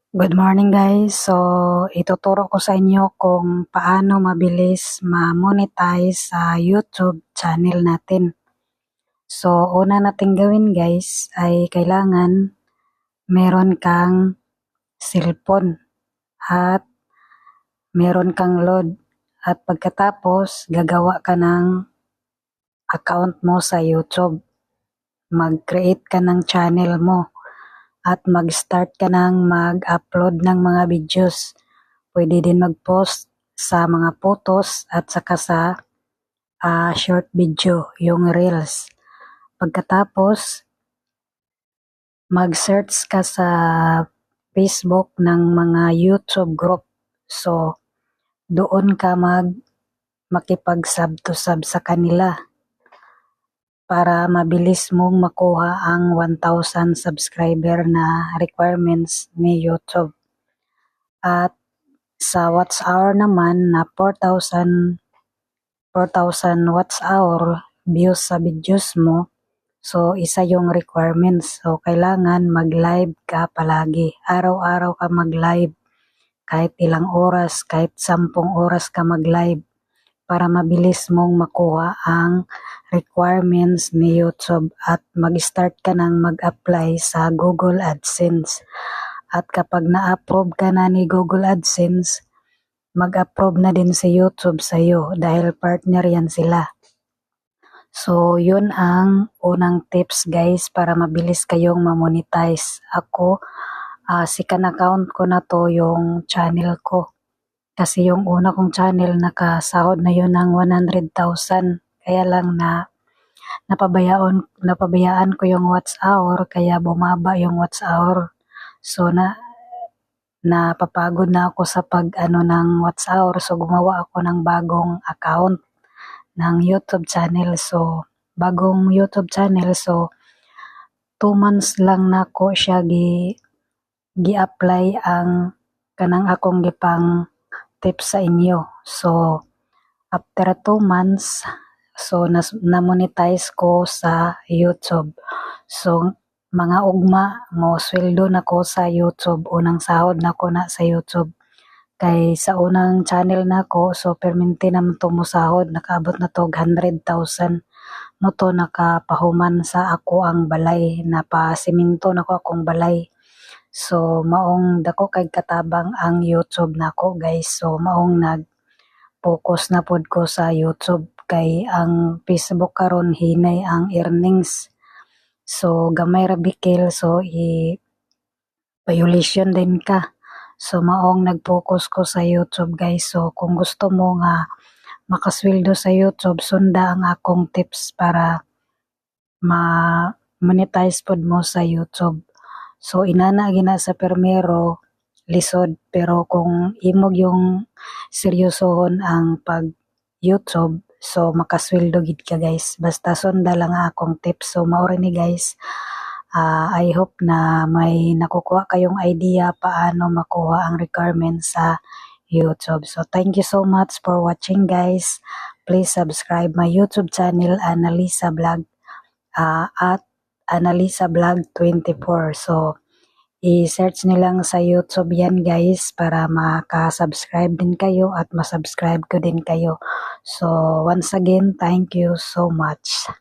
Good morning guys. So, ituturo ko sa inyo kung paano mabilis ma-monetize sa YouTube channel natin. So, una nating gawin guys ay kailangan meron kang cellphone at meron kang load. At pagkatapos, gagawa ka ng account mo sa YouTube. Mag-create ka ng channel mo at mag-start ka ng mag-upload ng mga videos. Pwede din mag-post sa mga photos at saka sa short video, yung reels. Pagkatapos, mag-search ka sa Facebook ng mga YouTube group. So, doon ka makipag-sub to sub sa kanila para mabilis mong makuha ang 1,000 subscriber na requirements ni YouTube. At sa watch hour naman na 4,000 watch hour views sa videos mo, so isa yung requirements. So kailangan mag-live ka palagi. Araw-araw ka mag-live. Kahit ilang oras, kahit 10 oras ka mag-live para mabilis mong makuha ang requirements ni YouTube at mag-start ka ng mag-apply sa Google AdSense. At kapag na-approve ka na ni Google AdSense, mag-approve na din si YouTube sa iyo dahil partner yan sila. So, yun ang unang tips guys para mabilis kayong ma-monetize. Ako, second account ko na to yung channel ko. Kasi yung una kong channel nakasahod na yun ng 100,000. Kaya lang napabayaan ko yung watch hour kaya bumaba yung watch hour. So napapagod na ako sa ng watch hour. So gumawa ako ng bagong account ng YouTube channel. So bagong YouTube channel. So 2 months lang nako siya gi-apply ang kanang akong gipang tips sa inyo. So, after 2 months, so na-monetize ko sa YouTube. So, mga ugma mo sweldo na ko sa YouTube. Unang sahod na ko na sa YouTube. Kay sa unang channel na ko, so perminti naman to mo sahod. Nakaabot na to 100,000. Mo to nakapahuman sa ako ang balay. Napasiminto na ko akong balay. So, maong dako kay katabang ang YouTube nako guys. So, maong nag-focus na pod ko sa YouTube kay ang Facebook karon hinay ang earnings. So, gamay ra bikil so violation din ka. So, maong nag-focus ko sa YouTube guys. So, kung gusto mo nga makasweldo sa YouTube, sunda ang akong tips para ma-monetize pod mo sa YouTube. So inana gina sa permero lisod pero kung imog yung seryosohon ang pag YouTube so makasweldo gid ka guys basta sunda lang ang akong tips. So mao ni guys, I hope na may nakukuha kayong idea paano makuha ang requirements sa YouTube. So thank you so much for watching guys. Please subscribe my YouTube channel Annalisa Vlog at Annalisa Vlog 24. So, i-search nilang sa YouTube yan guys para maka-subscribe din kayo at masubscribe ko din kayo. So, once again, thank you so much.